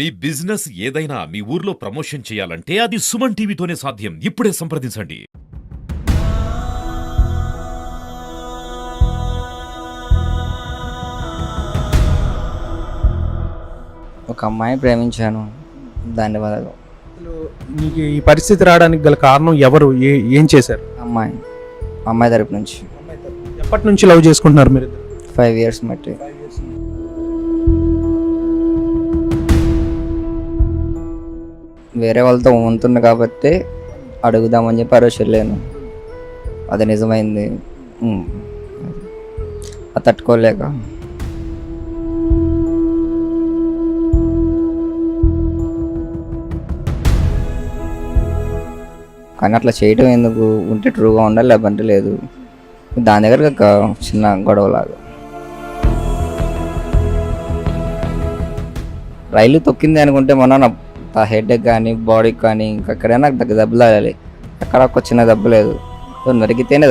మీ business ఏదైనా మీ ఊర్లో promotion చేయాలంటే అది సుమన్ టీవీతోనే సాధ్యం. ఇప్పుడే సంప్రదించండి. ఒక అమ్మాయిని ప్రేమించాను. దాని వల్ల అసలు నీకు ఈ పరిస్థితి రావడానికి గల కారణం ఎవరు? ఏం చేశారు? అమ్మాయి తరపు నుంచి ఎప్పటి నుంచి లవ్ చేసుకుంటున్నారు మీరు? 5 years మట్టి. వేరే వాళ్ళతో ఉంటున్నా కాబట్టి అడుగుదామని చెప్పి ఆ రోజు వెళ్ళాను. అది నిజమైంది. అది తట్టుకోలేక కానీ అట్లా చేయటం ఎందుకు? ఉంటే ట్రూగా ఉండాలి, లేదంటే లేదు. దాని దగ్గర ఒక చిన్న గొడవలాగా రైలు తొక్కింది అనుకుంటే మన హెడ్కి కానీ బాడీకి కానీ ఇంకెక్కడైనా దెబ్బలు తాగాలి. ఎక్కడ ఒక చిన్న దెబ్బ లేదు. నరికితేనే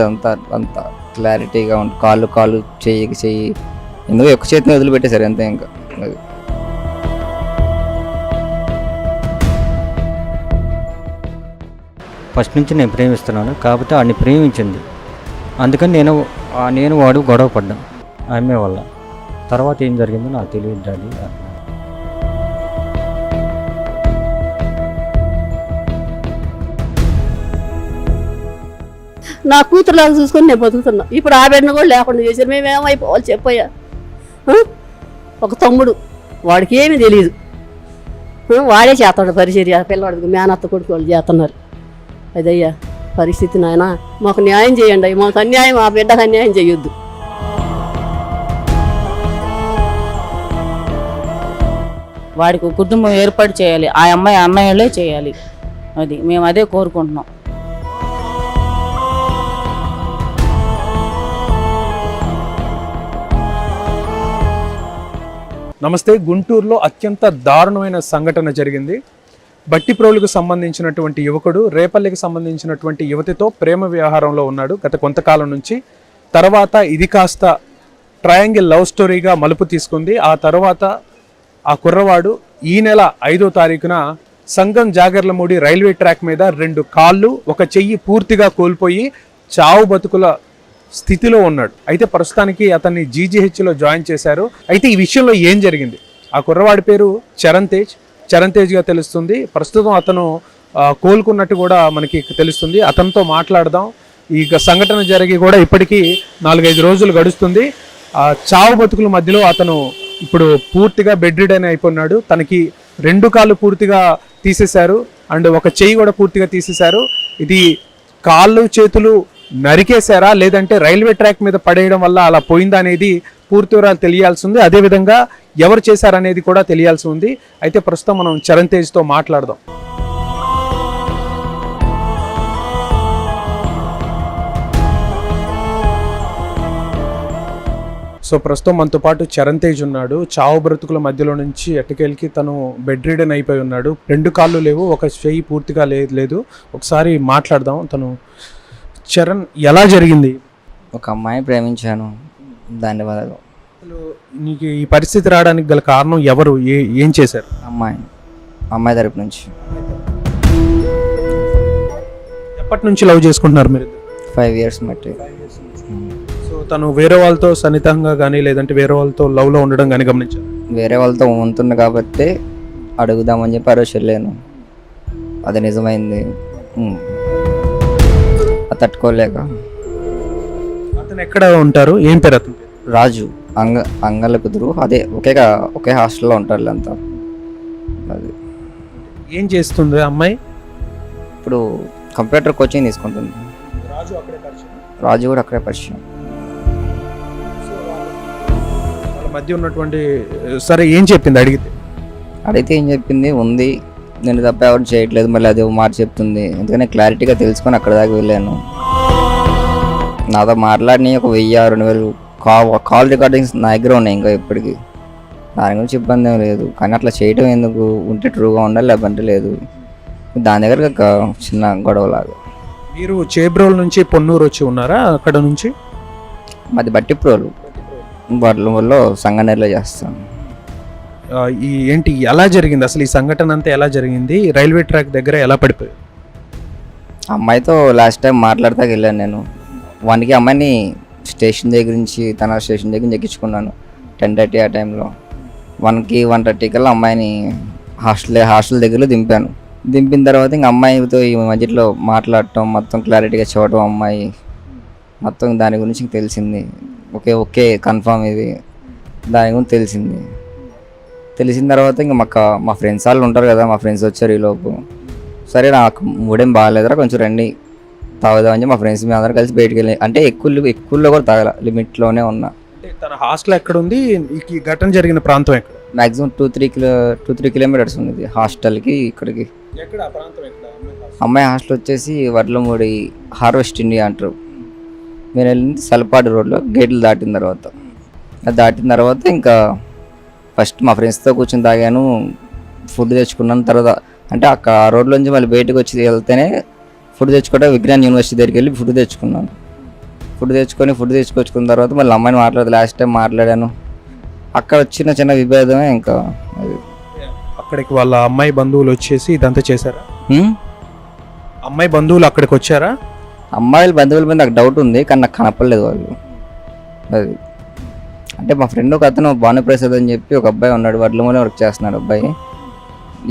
అంత క్లారిటీగా ఉంటుంది. కాళ్ళు చెయ్యి ఎందుకు ఎక్కువ చేతిని వదిలిపెట్టేశారు అంతే. ఇంకా అది ఫస్ట్ నుంచి నేను ప్రేమిస్తున్నాను కాకపోతే వాడిని ప్రేమించింది. అందుకని నేను వాడు గొడవ పడ్డాం ఆమె వల్ల. తర్వాత ఏం జరిగిందో నాకు తెలియదు డాడీ. నా కూతురులాగా చూసుకొని నేను బతుకుతున్నా. ఇప్పుడు ఆ బిడ్డను కూడా లేకుండా చేశారు. మేమేమైపోవాలి చెప్పయ్యా? ఒక తమ్ముడు, వాడికి ఏమీ తెలియదు. వాడే చేస్తాడు పరిచర్య. పిల్లవాడికి మేనత్త కొడుకు వాళ్ళు చేస్తున్నారు. అదయ్యా పరిస్థితి. నాయన మాకు న్యాయం చేయండి. మాకు అన్యాయం, ఆ బిడ్డకు అన్యాయం చేయొద్దు. వాడికి కుటుంబం ఏర్పాటు చేయాలి. ఆ అమ్మాయి అన్నయ్యలే చేయాలి. అది మేము అదే కోరుకుంటున్నాం. నమస్తే. గుంటూరులో అత్యంత దారుణమైన సంఘటన జరిగింది. బట్టిప్రోలుకు సంబంధించినటువంటి యువకుడు రేపల్లికి సంబంధించినటువంటి యువతితో ప్రేమ వ్యవహారంలో ఉన్నాడు గత కొంతకాలం నుంచి. తర్వాత ఇది కాస్త ట్రయాంగిల్ లవ్ స్టోరీగా మలుపు తీసుకుంది. ఆ తర్వాత ఆ కుర్రవాడు ఈ నెల 5వ తారీఖున సంగం జాగర్లమూడి రైల్వే ట్రాక్ మీద 2 కాళ్ళు, 1 చెయ్యి పూర్తిగా కోల్పోయి చావు బతుకుల స్థితిలో ఉన్నాడు. అయితే ప్రస్తుతానికి అతన్ని జీజీహెచ్లో జాయిన్ చేశారు. అయితే ఈ విషయంలో ఏం జరిగింది? ఆ కుర్రవాడి పేరు చరణ్ తేజ్గా తెలుస్తుంది. ప్రస్తుతం అతను కోలుకున్నట్టు కూడా మనకి తెలుస్తుంది. అతనితో మాట్లాడదాం. ఈ సంఘటన జరిగి కూడా ఇప్పటికీ 4-5 రోజులు గడుస్తుంది. చావు బతుకుల మధ్యలో అతను ఇప్పుడు పూర్తిగా బెడ్ రిడన్ అయిపోయినాడు. తనకి 2 కాళ్ళు పూర్తిగా తీసేశారు అండ్ 1 చెయ్యి కూడా పూర్తిగా తీసేశారు. ఇది కాళ్ళు చేతులు నరికేశారా లేదంటే రైల్వే ట్రాక్ మీద పడేయడం వల్ల అలా పోయిందా అనేది పూర్తి వివరాలు తెలియాల్సి ఉంది. అదేవిధంగా ఎవరు చేశారనేది కూడా తెలియాల్సి ఉంది. అయితే ప్రస్తుతం మనం చరణ్ తేజ్తో మాట్లాడదాం. సో ప్రస్తుతం మనతో పాటు చరణ్ తేజ్ ఉన్నాడు. చావు బ్రతుకుల మధ్యలో నుంచి ఎట్టకేళ్ళకి తను బెడ్ రిడన్ అయిపోయి ఉన్నాడు. 2 కాళ్ళు లేవు, 1 చెయ్యి పూర్తిగా లేదు. ఒకసారి మాట్లాడదాం. తను చరణ్, ఎలా జరిగింది? ఒక అమ్మాయిని ప్రేమించాను. దాని వల్ల అసలు నీకు ఈ పరిస్థితి రావడానికి గల కారణం ఎవరు? ఏం చేశారు? అమ్మాయి తరపు నుంచి ఎప్పటి నుంచి లవ్ చేసుకుంటున్నారు మీరు? 5 years మట్టి. సో తను వేరే వాళ్ళతో సన్నిహితంగా కానీ లేదంటే వేరే వాళ్ళతో లవ్లో ఉండడం కానీ గమనించారు? వేరే వాళ్ళతో ఉంటున్నా కాబట్టి అడుగుదామని చెప్పి ఆ రోజు వెళ్ళాను. అది నిజమైంది. అది తట్టుకోలేక. అతను ఎక్కడ ఉంటారు? ఏం పేరు అతను? రాజు. అంగళ్ళ కుదురు. అదే ఒకే హాస్టల్లో ఉంటారు అంతా. అది ఏం చేస్తుంది అమ్మాయి? ఇప్పుడు కంప్యూటర్ కోచింగ్ తీసుకుంటుంది. రాజు కూడా అక్కడే పరిచయం. వాళ్ళ మధ్య ఉన్నటువంటి సరే ఏం చెప్పింది? అడిగితే ఏం చెప్పింది? ఉంది, నేను తప్ప ఎవరు చేయట్లేదు. మళ్ళీ అదే మాట చెప్తుంది. ఎందుకని క్లారిటీగా తెలుసుకొని అక్కడ దాకా వెళ్ళాను. నాతో మాట్లాడిన 1000-2000 కాల్ రికార్డింగ్స్ నా దగ్గర ఉన్నాయి ఇంకా ఇప్పటికీ. దాని గురించి ఇబ్బంది ఏం లేదు. కానీ అట్లా చేయటం ఎందుకు? ఉంటే ట్రూగా ఉండాలి, లేదంటే లేదు. దాని దగ్గర ఒక చిన్న గొడవలాగా. మీరు చేబ్రోల్ నుంచి పొన్నూరు వచ్చి ఉన్నారా? అక్కడ నుంచి మాది బట్టిప్రోలు. బట్ల సంగనేరులో చేస్తాను. ఈ ఏంటి ఎలా జరిగింది అసలు ఈ సంఘటన అంతా ఎలా జరిగింది? రైల్వే ట్రాక్ దగ్గర ఎలా పడిపోయారు? అమ్మాయితో లాస్ట్ టైం మాట్లాడతాకి వెళ్ళాను నేను. 1కి అమ్మాయిని స్టేషన్ దగ్గర నుంచి తన స్టేషన్ దగ్గర నుంచి ఎక్కించుకున్నాను 10:30 ఆ టైంలో. 1కి 1:30 కల్లా అమ్మాయిని హాస్టల్ దగ్గరలో దింపాను. దింపిన తర్వాత ఇంక అమ్మాయితో ఈ మధ్యలో మాట్లాడటం, మొత్తం క్లారిటీగా చూడటం, అమ్మాయి మొత్తం దాని గురించి ఇంక తెలిసింది. ఓకే కన్ఫామ్ ఇది, దాని గురించి తెలిసింది. తెలిసిన తర్వాత ఇంకా మా ఫ్రెండ్స్ వాళ్ళు ఉంటారు కదా, మా ఫ్రెండ్స్ వచ్చారు ఈలోపు. సరే నాకు మూడేం బాగాలేదురా, కొంచెం రండి తాగుదామని చెప్పి మా ఫ్రెండ్స్ మేము అందరం కలిసి బయటికి వెళ్ళి, అంటే ఎక్కువలో కూడా తాగల, లిమిట్లోనే ఉన్నా. అంటే తన హాస్టల్ ఎక్కడ ఉంది? ఈ ఘటన జరిగిన ప్రాంతం ఎక్కడ? మ్యాక్సిమం 2-3 కిలోమీటర్స్ ఉంది హాస్టల్కి ఇక్కడికి. ఎక్కడ ఆ ప్రాంతం ఎక్కడ? అమ్మాయి హాస్టల్ వచ్చేసి వడ్లమూడి హార్వెస్ట్ ఇండియా అంటారు. నేను వెళ్ళింది సలపాడు రోడ్లో గేట్లు దాటిన తర్వాత. అది దాటిన తర్వాత ఇంకా ఫస్ట్ మా ఫ్రెండ్స్తో కూర్చొని తాగాను, ఫుడ్ తెచ్చుకున్నాను. తర్వాత అంటే అక్కడ ఆ రోడ్లోంచి మళ్ళీ బయటకు వచ్చి వెళ్తేనే ఫుడ్ తెచ్చుకుంటే విజ్ఞాన్ యూనివర్సిటీ దగ్గరికి వెళ్ళి ఫుడ్ తెచ్చుకున్నాను. ఫుడ్ తెచ్చుకొచ్చుకున్న తర్వాత మళ్ళీ అమ్మాయిని లాస్ట్ టైం మాట్లాడాను. అక్కడ వచ్చిన చిన్న విభేదమే ఇంకా అది. అక్కడికి వాళ్ళ అమ్మాయి బంధువులు వచ్చేసి ఇదంతా చేశారా? హ్మ్? అమ్మాయి బంధువులు అక్కడికి వచ్చారా? అమ్మాయిల బంధువుల మీద నాకు డౌట్ ఉంది, కానీ నాకు కనపడలేదు వాళ్ళు. అది అంటే మా ఫ్రెండ్ ఒక అతను భానుప్రసాద్ అని చెప్పి ఒక అబ్బాయి ఉన్నాడు, వడ్లమూలే వర్క్ చేస్తున్నాడు అబ్బాయి.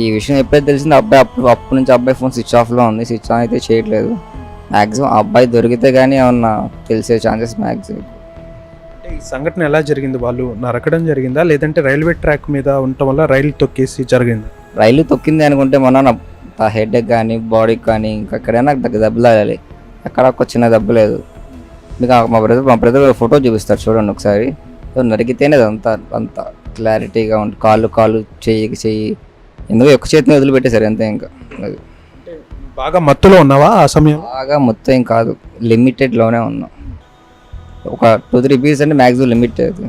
ఈ విషయం ఎప్పుడైతే తెలిసిందో అబ్బాయి అప్పటి నుంచి అబ్బాయి ఫోన్ స్విచ్ ఆఫ్లో ఉంది, స్విచ్ ఆన్ అయితే చేయట్లేదు. మ్యాక్సిమం ఆ అబ్బాయి దొరికితే కానీ ఏమన్నా తెలిసే ఛాన్సెస్ మ్యాక్సిమం. అంటే ఈ సంఘటన ఎలా జరిగింది? వాళ్ళు నరకడం జరిగిందా, లేదంటే రైల్వే ట్రాక్ మీద ఉండటం వల్ల రైలు తొక్కేసి జరిగిందా? రైలు తొక్కింది అనుకుంటే మొన్న హెడ్ కానీ బాడీకి కానీ ఇంకెక్కడైనా నాకు దెబ్బలు తగలాలి, ఎక్కడ ఒక చిన్న దెబ్బ లేదు. మీకు మా బ్రదర్ ఫోటో చూపిస్తారు చూడండి ఒకసారి. నరికితేనే అంత క్లారిటీగా ఉంటుంది. కాలు చెయ్యి ఎందుకో ఒక్క చేతిని వదిలిపెట్టేశారు అంతే. ఇంకా అది బాగా మత్తులో ఉన్నావా ఆ సమయం? బాగా మొత్తం ఏం కాదు, లిమిటెడ్లోనే ఉన్నా. ఒక 2-3 పీస్ అంటే మ్యాక్సిమం లిమిట్ అది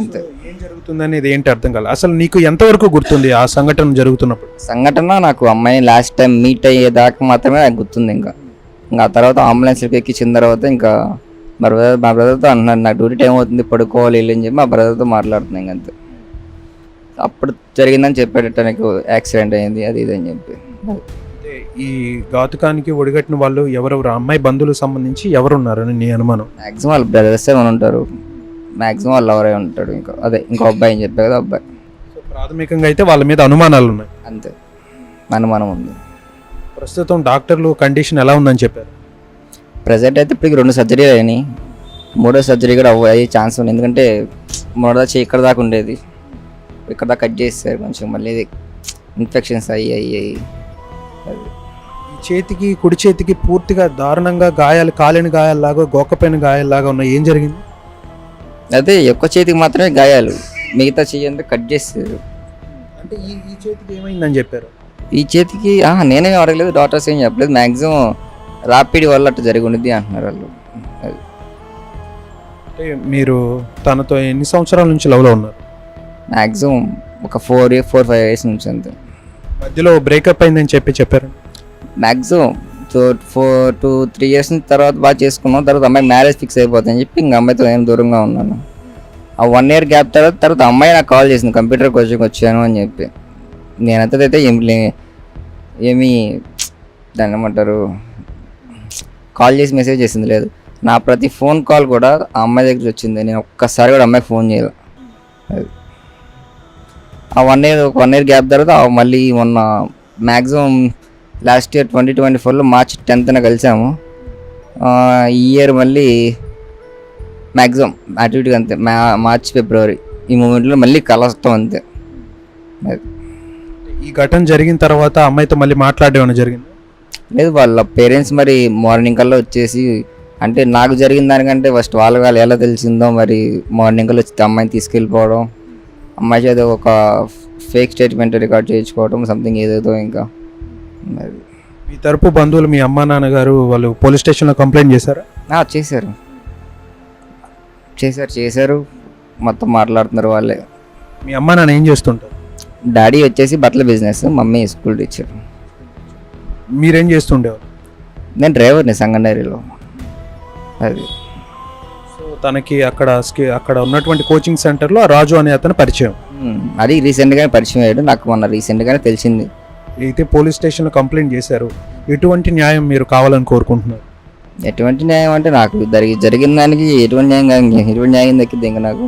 అంతే. ఏం జరుగుతుందనేది ఏంటి అర్థం కాలేదు. అసలు నీకు ఎంతవరకు గుర్తుంది ఆ సంఘటన జరుగుతున్నప్పుడు? సంఘటన నాకు అమ్మాయిని లాస్ట్ టైం మీట్ అయ్యేదాకా మాత్రమే నాకు గుర్తుంది. ఇంకా ఆ తర్వాత అంబులెన్స్కి ఎక్కించిన తర్వాత ఇంకా మా బ్రదర్తో అంటున్నాను, నాకు డ్యూటీ టైం అవుతుంది పడుకోవాలి అని చెప్పి మా బ్రదర్తో మాట్లాడుతున్నాను. ఇంక అంతే. అప్పుడు జరిగిందని చెప్పేటట్టు నాకు యాక్సిడెంట్ అయింది అది ఇది అని చెప్పి. అంటే ఈ ఘాతుకానికి ఒడిగట్టిన వాళ్ళు ఎవరెవరు? అమ్మాయి బంధువులకు సంబంధించి ఎవరున్నారని నీ అనుమానం? మ్యాక్సిమం వాళ్ళ బ్రదర్స్ ఏమైనా ఉంటారు, మ్యాక్సిమం వాళ్ళు ఎవరే ఉంటాడు. ఇంకా ఇంకో అబ్బాయి అని చెప్పే కదా అబ్బాయి. సో ప్రాథమికంగా అయితే వాళ్ళ మీద అనుమానాలు ఉన్నాయి. అంతే, అనుమానం ఉంది. ప్రస్తుతం డాక్టర్లు కండిషన్ ఎలా ఉందని చెప్పారు? ప్రజెంట్ అయితే ఇప్పటికి 2 సర్జరీలు అయినాయి, 3వ సర్జరీ కూడా అయ్యే ఛాన్స్ ఉంది. ఎందుకంటే మొదట ఇక్కడ దాకా ఉండేది, ఇక్కడ దాకా కట్ చేస్తారు కొంచెం, మళ్ళీ ఇది ఇన్ఫెక్షన్స్ అయ్యాయి. ఈ చేతికి కుడి చేతికి పూర్తిగా దారుణంగా గాయాలు, కాలిన గాయాల్లాగా గోకపోయిన గాయాల్లాగా ఉన్నాయి. ఏం జరిగింది? అదే ఒక్క చేతికి మాత్రమే గాయాలు, మిగతా చెయ్యి అంతా కట్ చేస్తారు. అంటే ఈ చేతికి ఏమైందని చెప్పారు? ఈ చేతికి నేనేం అడగలేదు, డాక్టర్స్ ఏం చెప్పలేదు. మ్యాక్సిమం ర్యాపిడ్ వల్ల అట్లా జరిగి ఉండిద్ది అంటున్నారు వాళ్ళు. అది అంటే మీరు తనతో ఎన్ని సంవత్సరాల నుంచి లవ్లో ఉన్నారు? మ్యాక్సిమం ఒక 4-5 ఇయర్స్ నుంచి అంతే. మధ్యలో బ్రేకప్ అయిందని చెప్పారు? మ్యాక్సిమం 2-3 ఇయర్స్ నుంచి తర్వాత బాగా చేసుకున్నాం. తర్వాత అమ్మాయి మ్యారేజ్ ఫిక్స్ అయిపోతుందని చెప్పి ఇంకా అమ్మాయితో నేను దూరంగా ఉన్నాను. ఆ 1 ఇయర్ గ్యాప్ తర్వాత అమ్మాయి నాకు కాల్ చేసింది, కంప్యూటర్ కోచింగ్ వచ్చాను అని చెప్పి. నేనంతదైతే ఏమీ దాన్ని ఏమంటారు, కాల్ చేసి మెసేజ్ చేసింది లేదు. నా ప్రతి ఫోన్ కాల్ కూడా ఆ అమ్మాయి దగ్గర వచ్చింది, నేను ఒక్కసారి కూడా అమ్మాయికి ఫోన్ చేయాలి. అది ఆ 1 ఇయర్ గ్యాప్ తర్వాత మళ్ళీ మొన్న మ్యాక్సిమం లాస్ట్ ఇయర్ 2024లో March 10th కలిసాము. ఈ ఇయర్ మళ్ళీ మ్యాక్సిమం యాక్టివిటీగా అంతే, March February ఈ మూమెంట్లో మళ్ళీ కలుస్తాం అంతే. ఈ ఘటన జరిగిన తర్వాత అమ్మాయితో మళ్ళీ మాట్లాడేమన్నా జరిగింది? లేదు, వాళ్ళ పేరెంట్స్ మరి మార్నింగ్ కల్లా వచ్చేసి, అంటే నాకు జరిగిన దానికంటే ఫస్ట్ వాళ్ళు ఎలా తెలిసిందో మరి మార్నింగ్ కల్లా వచ్చి అమ్మాయిని తీసుకెళ్ళిపోవడం, అమ్మాయి చేత ఒక ఫేక్ స్టేట్మెంట్ రికార్డ్ చేయించుకోవడం, సంథింగ్ ఏదేదో. ఇంకా మీ తరపు బంధువులు, మీ అమ్మా నాన్నగారు వాళ్ళు పోలీస్ స్టేషన్లో కంప్లైంట్ చేశారా? చేశారు మొత్తం మాట్లాడుతున్నారు వాళ్ళే. మీ అమ్మా నాన్న ఏం చేస్తుంటారు? డాడీ వచ్చేసి బట్టల బిజినెస్, మమ్మీ స్కూల్ టీచర్. మీరేం చేస్తుండేవారు? నేను డ్రైవర్ని సంగండేరిలో. అది సో తనకి అక్కడ ఉన్నటువంటి కోచింగ్ సెంటర్లో రాజు అనే అతను పరిచయం. అది రీసెంట్గానే పరిచయం అయ్యాడు, నాకు మొన్న రీసెంట్గానే తెలిసింది. అయితే పోలీస్ స్టేషన్లో కంప్లైంట్ చేశారు, ఎటువంటి న్యాయం మీరు కావాలని కోరుకుంటున్నారు? ఎటువంటి న్యాయం అంటే నాకు జరిగిన దానికి ఎటువంటి న్యాయం దక్కింది ఇంకా నాకు.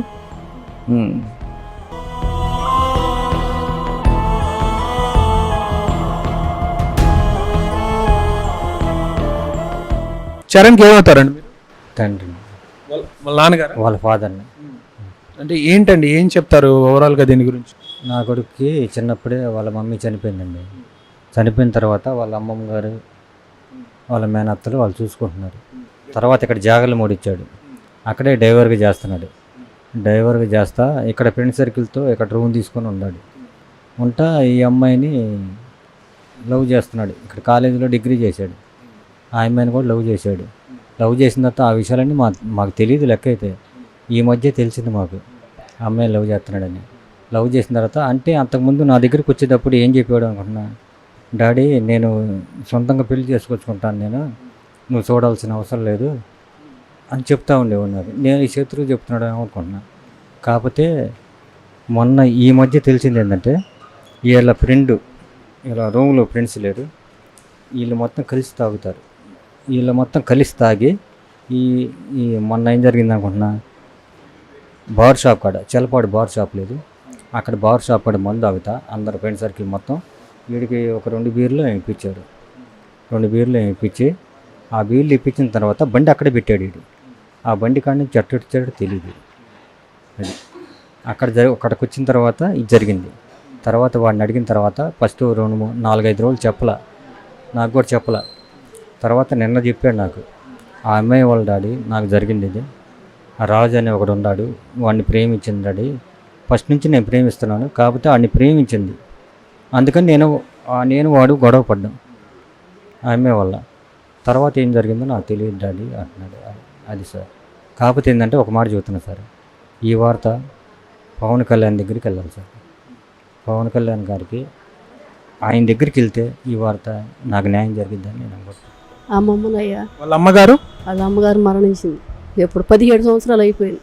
చరణ్కి ఏమవుతారండి మీరు? తండ్రి, వాళ్ళ నాన్నగారు, వాళ్ళ ఫాదర్ని. అంటే ఏంటండి, ఏం చెప్తారు ఓవరాల్గా దీని గురించి? నా కొడుక్కి చిన్నప్పుడే వాళ్ళ మమ్మీ చనిపోయిందండి. చనిపోయిన తర్వాత వాళ్ళ అమ్మమ్మ గారు వాళ్ళ మేనత్తలు వాళ్ళు చూసుకుంటున్నారు. తర్వాత ఇక్కడ జాగర్లు మూడిచ్చాడు, అక్కడే డ్రైవర్గా చేస్తున్నాడు. డ్రైవర్గా చేస్తా ఇక్కడ ఫ్రెండ్ సర్కిల్తో ఇక్కడ రూమ్ తీసుకొని ఉన్నాడు. ఉంటా ఈ అమ్మాయిని లవ్ చేస్తున్నాడు. ఇక్కడ కాలేజీలో డిగ్రీ చేశాడు, ఆ అమ్మాయిని కూడా లవ్ చేశాడు. లవ్ చేసిన తర్వాత ఆ విషయాలన్నీ మాకు తెలియదు లెక్క. అయితే ఈ మధ్య తెలిసింది మాకు ఆ అమ్మాయిని లవ్ చేస్తున్నాడని. లవ్ చేసిన తర్వాత అంటే అంతకుముందు నా దగ్గరికి వచ్చేటప్పుడు ఏం చెప్పాడు అనుకుంటున్నా, డాడీ నేను సొంతంగా పెళ్లి చేసుకొచ్చుకుంటాను, నువ్వు చూడాల్సిన అవసరం లేదు అని చెప్తా ఉండేవాడు నాకు. నేను ఈ శత్రువు చెప్తున్నాడు అనుకుంటున్నా. కాకపోతే మొన్న ఈ మధ్య తెలిసింది ఏంటంటే వీళ్ళ ఫ్రెండ్, ఇలా రూమ్లో ఫ్రెండ్స్ లేరు, వీళ్ళు మొత్తం కలిసి తాగుతారు. వీళ్ళు మొత్తం కలిసి తాగి ఈ మొన్న ఏం జరిగింది అనుకుంటున్నా, బార్ షాప్ కాడ, చెలపాడు బార్ షాప్ లేదు, అక్కడ బార్ షాప్ కాడ మందు తాగుతా అందరు ఫ్రెండ్ సర్కిల్ మొత్తం. వీడికి ఒక 2 బీర్లు ఇప్పించాడు. 2 బీర్లు ఇప్పించి ఆ బీర్లు ఇప్పించిన తర్వాత బండి అక్కడే పెట్టాడు వీడు. ఆ బండి కాడ నుంచి చెట్టు తెలియదు. అది అక్కడికి వచ్చిన తర్వాత ఇది జరిగింది. తర్వాత వాడిని అడిగిన తర్వాత ఫస్ట్ 4-5 రోజులు చెప్పలా, నాకు కూడా చెప్పలా. తర్వాత నిన్న చెప్పాడు నాకు, ఆ అమ్మాయి వాళ్ళ డాడీ నాకు జరిగింది ఇది, ఆ రాజు అని ఒకడు ఉన్నాడు, వాడిని ప్రేమించింది డాడీ, ఫస్ట్ నుంచి నేను ప్రేమిస్తున్నాను, కాకపోతే వాడిని ప్రేమించింది, అందుకని నేను వాడు గొడవ పడ్డాం ఆ అమ్మాయి వల్ల. తర్వాత ఏం జరిగిందో నాకు తెలియదు డాడీ అంటున్నాడు. అది సార్. కాకపోతే ఏంటంటే ఒక మాట చెబుతున్నా సార్, ఈ వార్త పవన్ కళ్యాణ్ దగ్గరికి వెళ్ళాలి సార్. పవన్ కళ్యాణ్ గారికి ఆయన దగ్గరికి వెళ్తే ఈ వార్త నాకు న్యాయం జరిగిద్దని నేను అనుకుంటున్నాను. అమ్మమ్మనయ్యా, వాళ్ళ అమ్మగారు వాళ్ళ అమ్మగారు మరణించింది ఎప్పుడు 17 సంవత్సరాలు అయిపోయింది.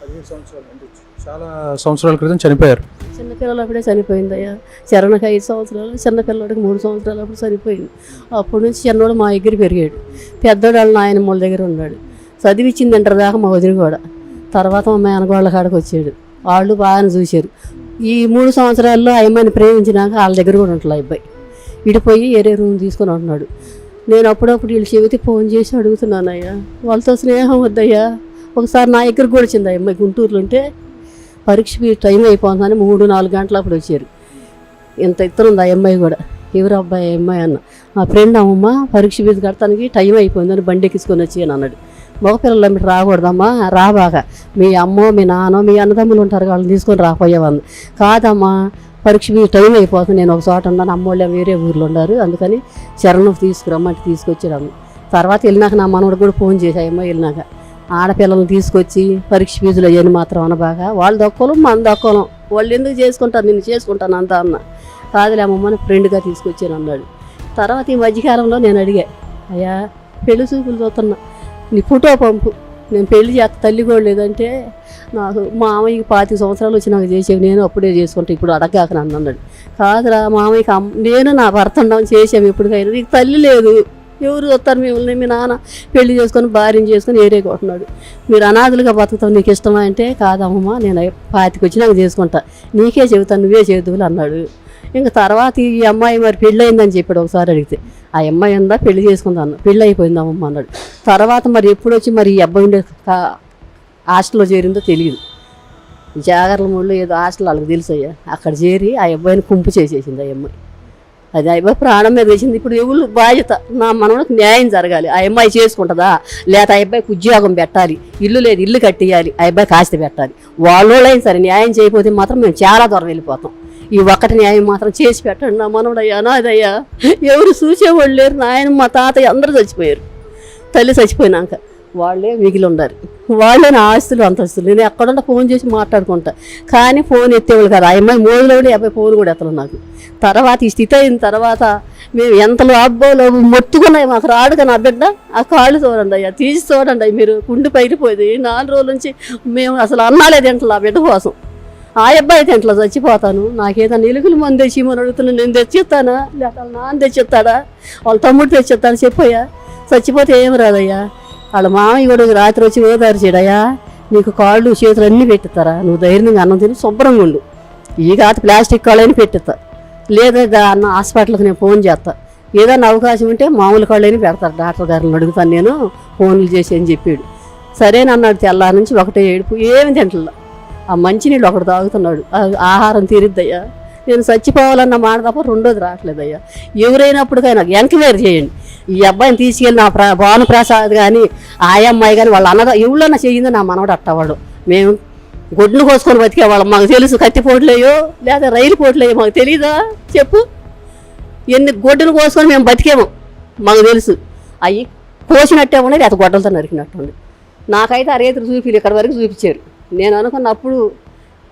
చాలా సంవత్సరాల క్రితం చనిపోయారు. చిన్నపిల్లలు అప్పుడే చనిపోయిందయ్యా. చరణకి 5 సంవత్సరాలు, చిన్నపిల్లడికి 3 సంవత్సరాలు అప్పుడు చనిపోయింది. అప్పటి నుంచి చిన్నోడు మా దగ్గర పెరిగాడు, పెద్దోడు వాళ్ళ నాయనమ్మల దగ్గర ఉన్నాడు. చదివిచ్చింది ఇంటర్ దాకా మా వదిన కూడా. తర్వాత మా మేనగోళ్ళ కాడకి వచ్చాడు, వాళ్ళు బాగానే చూశారు. ఈ 3 సంవత్సరాల్లో ఆ అమ్మాయిని ప్రేమించినాక వాళ్ళ దగ్గర కూడా ఉంటుంది అబ్బాయి. విడిపోయి వేరే రూమ్ తీసుకొని ఉంటున్నాడు. నేను అప్పుడప్పుడు వీళ్ళు చెబితే ఫోన్ చేసి అడుగుతున్నానయ్యా, వాళ్ళతో స్నేహం వద్దయ్యా. ఒకసారి నా దగ్గర కూడా వచ్చింది ఆ అమ్మాయి, గుంటూరులో ఉంటే పరీక్ష టైం అయిపోతుందని 3-4 గంటలు అప్పుడు వచ్చారు. ఇంత ఇద్దరుంది ఆ అమ్మాయి కూడా. ఎవరు అబ్బాయి అమ్మాయి అన్న, మా ఫ్రెండ్ అమ్మమ్మ పరీక్ష ఫీజు కడతానికి టైం అయిపోయిందని బండి ఎక్కించుకొని వచ్చి అని అన్నాడు. మగపిల్లలు మీరు రాకూడదమ్మా, రాబాక మీ అమ్మో మీ నాన్నో మీ అన్నదమ్ములు ఉంటారు, వాళ్ళని తీసుకొని రాపోయేవాళ్ళు. కాదమ్మా పరీక్ష ఫీజు టైం అయిపోతుంది, నేను ఒక చోట ఉన్నాను, అమ్మోళ్ళే వేరే ఊర్లో ఉన్నారు, అందుకని చరణ్ తీసుకురమ్మంటే తీసుకొచ్చాడు. తర్వాత వెళ్ళినాక నా మనవడు కూడా ఫోన్ చేశాయమ్మా. వెళ్ళినాక ఆడపిల్లల్ని తీసుకొచ్చి పరీక్ష ఫీజులు అయ్యని మాత్రం అనబాగా, వాళ్ళు దొక్కలం మన దొక్కలం, వాళ్ళు ఎందుకు చేసుకుంటారు, నిన్ను చేసుకుంటాను అంతా అన్న. కాదులే అమ్మమ్మని ఫ్రెండ్గా తీసుకొచ్చాను అన్నాడు. తర్వాత ఈ మధ్యకాలంలో నేను అడిగా, అయ్యా పెళ్లి చూపులు చూస్తున్నా, నీ ఫోటో పంపు, నేను పెళ్లి చేస్తా, తల్లి కూడా లేదంటే నాకు మామయ్యకి 25 సంవత్సరాలు వచ్చి నాకు చేసేవి, నేను అప్పుడే చేసుకుంటా, ఇప్పుడు అడగాక నన్ను అన్నాడు. కాదురా మామయ్యకి నేను నా భర్త ఉన్నాం చేసాము, ఎప్పటికైనా నీకు తల్లి లేదు, ఎవరు వస్తారు మిమ్మల్ని, మీ నాన్న పెళ్లి చేసుకొని భార్యను చేసుకొని ఏరే కొట్టున్నాడు, మీరు అనాథులుగా బతుకుతావు, నీకు ఇష్టమా అంటే కాదమ్మా నేను 25 వచ్చి నాకు చేసుకుంటా, నీకే చెబుతాను నువ్వే చేదువులు అన్నాడు. ఇంకా తర్వాత ఈ అమ్మాయి మరి పెళ్ళి అయిందని చెప్పాడు. ఒకసారి అడిగితే ఆ అమ్మాయి ఉందా పెళ్లి చేసుకుందా అన్న, పెళ్ళి అయిపోయిందమ్మమ్మ అన్నాడు. తర్వాత మరి ఎప్పుడు వచ్చి మరి ఈ అబ్బాయి ఉండే హాస్టల్లో చేరిందో తెలియదు. జాగర్ల మూడులో ఏదో హాస్టల్ వాళ్ళకి తెలుసయ్యా, అక్కడ చేరి ఆ అబ్బాయిని కుంపు చేసేసింది ఆ అమ్మాయి. అది ఆ అబ్బాయి ప్రాణం మీద వేసింది. ఇప్పుడు ఎవరు బాధ్యత, నా మనవడికి న్యాయం జరగాలి, ఆ అమ్మాయి చేసుకుంటుందా లేదా ఆ అబ్బాయికి ఉద్యోగం పెట్టాలి, ఇల్లు లేదు ఇల్లు కట్టియాలి, ఆ అబ్బాయికి ఆస్తి పెట్టాలి. వాళ్ళైనా సరే న్యాయం చేయకపోతే మాత్రం మేము చాలా దూరం వెళ్ళిపోతాం. ఈ ఒక్కటి న్యాయం మాత్రం చేసి పెట్టండి. నా మనవడయ్యా నాదయ్యా, ఎవరు చూసేవాళ్ళు లేరు, నాయన మా తాతయ్య అందరూ చచ్చిపోయారు, తల్లి చచ్చిపోయినాక వాళ్ళే మిగిలి ఉండారు, వాళ్ళే నా ఆస్తులు అంతస్తులు. నేను ఎక్కడుంటే ఫోన్ చేసి మాట్లాడుకుంటా, కానీ ఫోన్ ఎత్తేవాళ్ళు కాదు. ఆ అమ్మాయి మోదులో కూడా 50 ఫోన్ కూడా ఎత్తలు నాకు. తర్వాత ఈ స్థితి అయిన తర్వాత మేము ఎంతలో అబ్బోలో మొత్తుకున్నాయి, మాకు రాడుగా నా బిడ్డ, ఆ కాళ్ళు చూడండి అయ్యా, తీసి చూడండి మీరు, కుండి పైరిపోయింది. 4 రోజుల నుంచి మేము అసలు అన్నాలేదు ఇంట్లో ఆ బిడ్డ కోసం. ఆ అబ్బాయి అయితే ఇంట్లో చచ్చిపోతాను, నాకేదైనా ఎలుగులు మంది తెచ్చిమని అడుగుతున్నా, నేను తెచ్చిస్తానా లేక వాళ్ళ నాన్న తెచ్చిస్తాడా వాళ్ళ తమ్ముడు తెచ్చిస్తాను చెప్పయ్యా. చచ్చిపోతే ఏం రాదయ్యా. వాళ్ళ మామయ్య కూడా రాత్రి వచ్చి ఓదార్చాడయ్యా, నీకు కాళ్ళు చేతులు అన్నీ పెట్టిస్తారా, నువ్వు ధైర్యంగా అన్నం తిని శుభ్రంగా ఉండు, ఈ కాదు ప్లాస్టిక్ కాళ్ళని పెట్టిస్తా, లేదా అన్న హాస్పిటల్కి నేను ఫోన్ చేస్తా, ఏదైనా అవకాశం ఉంటే మామూలు కాళ్ళని పెడతారు, డాక్టర్ గారిని అడుగుతాను నేను ఫోన్లు చేసి అని చెప్పాడు. సరేనన్నాడు. తెల్లారి నుంచి ఒకటే ఏడుపు, ఏమి తింటలా. ఆ మంచినీళ్ళు ఒకటి తాగుతున్నాడు, ఆహారం తీరిద్దయ్యా. నేను చచ్చిపోవాలన్న మాట తప్ప రెండోది రావట్లేదయ్యా. ఎవరైనప్పటికైనా ఎంక్వైరీ చేయండి. ఈ అబ్బాయిని తీసుకెళ్ళి నా భానుప్రసాద్ కానీ ఆ అమ్మాయి కానీ వాళ్ళ అన్నదా ఎవరన్నా చేయిందో నా మనవడు అట్టవాడు. మేము గొడ్లు కోసుకొని బతికేవాళ్ళం, మాకు తెలుసు. కత్తిపోట్లేయో లేదా రైలు పోట్లేయో మాకు తెలీదా చెప్పు. ఎన్ని గొడ్డలు కోసుకొని మేము బతికేమో మాకు తెలుసు. అవి కోసినట్టే ఉండేది, అత గొడ్డలతో నరికినట్టు ఉండే. నాకైతే ఆ రైతులు చూపిలు ఇక్కడ వరకు చూపించారు. నేను అనుకున్నప్పుడు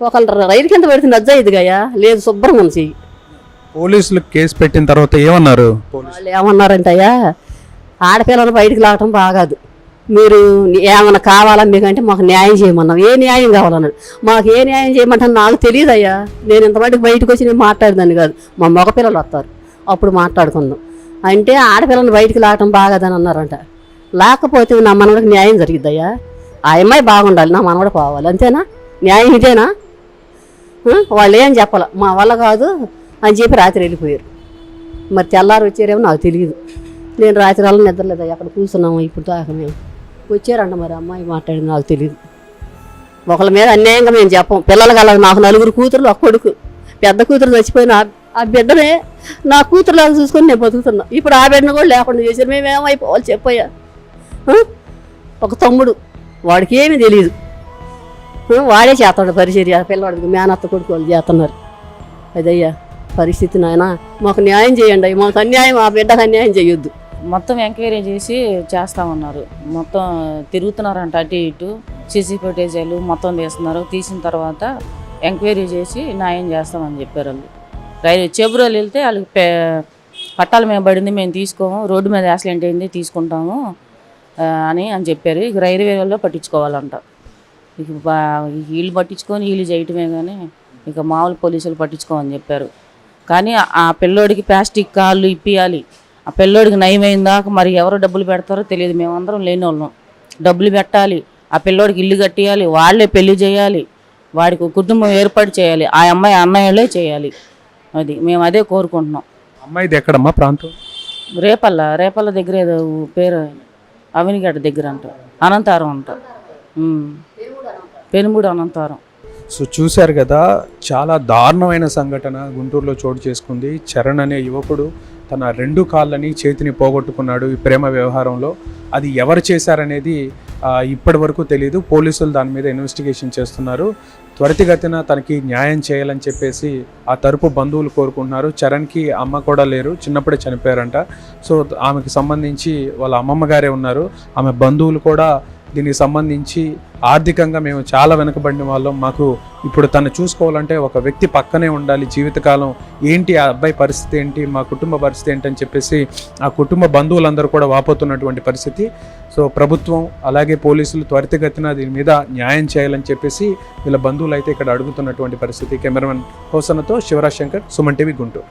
ఒకళ్ళు రైలు కింద పెడితే నజ్జయిదిగాయా, లేదు శుభ్రంగా ఉంది చెయ్యి. పోలీసులు కేసు పెట్టిన తర్వాత ఏమన్నారు? వాళ్ళు ఏమన్నారంటయ్యా, ఆడపిల్లలు బయటికి లాగటం బాగాదు, మీరు ఏమన్నా కావాలా మీకంటే మాకు న్యాయం చేయమన్నాం. ఏ న్యాయం కావాలన్నాడు. మాకు ఏ న్యాయం చేయమంటాను నాకు తెలియదయ్యా. నేను ఇంతమందికి బయటకు వచ్చి నేను మాట్లాడదాన్ని కాదు, మా మగపిల్లలు వస్తారు అప్పుడు మాట్లాడుకుందాం అంటే ఆడపిల్లలు బయటికి లాగటం బాగాదని అన్నారంట. లేకపోతే నా మనవడికి న్యాయం జరిగిద్దయ్యా. ఆ అమ్మాయి బాగుండాలి, నా మనవడు పోవాలి, అంతేనా? న్యాయం ఇదేనా? వాళ్ళు ఏం చెప్పాల, మా వల్ల కాదు అని చెప్పి రాత్రి వెళ్ళిపోయారు. మరి తెల్లారు వచ్చారేమో నాకు తెలియదు. నేను రాత్రి వల్ల నిద్రలేదు, అక్కడ కూర్చున్నాము ఇప్పుడు దాకా. మేము వచ్చారంట, మరి అమ్మాయి మాట్లాడింది నాకు తెలియదు. ఒకళ్ళ మీద అన్యాయంగా మేము చెప్పం. పిల్లలు కల నాకు 4 కూతురులు, ఒక కొడుకు. పెద్ద కూతురు చచ్చిపోయిన ఆ బిడ్డనే నా కూతురులాగా చూసుకొని నేను బతుకుతున్నా. ఇప్పుడు ఆ బిడ్డను కూడా లేకుండా చేశారు. మేమేమైపోవాలి చెప్పయ్యా. ఒక తమ్ముడు, వాడికి ఏమీ తెలియదు, వాడే చేస్తాడు పరిచర్య. పిల్లవాడికి మేనత్త కొడుకు వాళ్ళు చేస్తున్నారు. అదయ్యా పరిస్థితి. నాయన మాకు న్యాయం చేయండి, మాకు అన్యాయం, ఆ బిడ్డకు అన్యాయం చేయొద్దు. మొత్తం ఎంక్వైరీ చేసి చేస్తామన్నారు. మొత్తం తిరుగుతున్నారంట అటు ఇటు, సీసీ ఫుటేజీలు మొత్తం తీస్తున్నారు. తీసిన తర్వాత ఎంక్వైరీ చేసి న్యాయం చేస్తామని చెప్పారు వాళ్ళు. చెబురోలు వెళ్తే వాళ్ళకి పట్టాల మీద పడింది, మేము తీసుకోము, రోడ్డు మీద యాక్సిడెంట్ అయింది తీసుకుంటాము అని చెప్పారు. ఇక రైల్వేలో పట్టించుకోవాలంట. ఇక వీళ్ళు పట్టించుకొని వీళ్ళు చేయటమే కానీ ఇక మామూలు పోలీసులు పట్టించుకోమని చెప్పారు. కానీ ఆ పిల్లోడికి ప్లాస్టిక్ కాళ్ళు ఇప్పియాలి. ఆ పిల్లోడికి నయమైన దాకా మరి ఎవరు డబ్బులు పెడతారో తెలియదు. మేమందరం లేని వాళ్ళం, డబ్బులు పెట్టాలి. ఆ పిల్లోడికి ఇల్లు కట్టియాలి, వాళ్ళే పెళ్లి చేయాలి, వాడికి కుటుంబం ఏర్పాటు చేయాలి. ఆ అమ్మాయి అన్నయ్యలే చేయాలి. అది మేము అదే కోరుకుంటున్నాం. అమ్మాయిది ఎక్కడమ్మా ప్రాంతం? రేపల్ల దగ్గర ఏదో పేరు అవినిగడ్డ దగ్గర అంట, అనంతారం అంట, పెనుమూడు అనంతారం. సో చూశారు కదా, చాలా దారుణమైన సంఘటన గుంటూరులో చోటు చేసుకుంది. చరణ్ అనే యువకుడు తన 2 కాళ్ళని చేతిని పోగొట్టుకున్నాడు ఈ ప్రేమ వ్యవహారంలో. అది ఎవరు చేశారనేది ఇప్పటి వరకు తెలియదు. పోలీసులు దాని మీద ఇన్వెస్టిగేషన్ చేస్తున్నారు. త్వరితగతిన తనకి న్యాయం చేయాలని చెప్పేసి ఆ తరపు బంధువులు కోరుకుంటున్నారు. చరణ్కి అమ్మ కూడా లేరు, చిన్నప్పుడే చనిపోయారంట. సో ఆమెకి సంబంధించి వాళ్ళ అమ్మమ్మ గారే ఉన్నారు. ఆమె బంధువులు కూడా దీనికి సంబంధించి ఆర్థికంగా మేము చాలా వెనుకబడిన వాళ్ళం, మాకు ఇప్పుడు తను చూసుకోవాలంటే ఒక వ్యక్తి పక్కనే ఉండాలి జీవితకాలం, ఏంటి ఆ అబ్బాయి పరిస్థితి ఏంటి, మా కుటుంబ పరిస్థితి ఏంటి అని చెప్పేసి ఆ కుటుంబ బంధువులందరూ కూడా వాపోతున్నటువంటి పరిస్థితి. సో ప్రభుత్వం అలాగే పోలీసులు త్వరితగతిన దీని మీద న్యాయం చేయాలని చెప్పేసి వీళ్ళ బంధువులు అయితే ఇక్కడ అడుగుతున్నటువంటి పరిస్థితి. కెమెరామెన్ హోసన్తో శివరాజ్ శంకర్, సుమన్ టీవీ, గుంటూరు.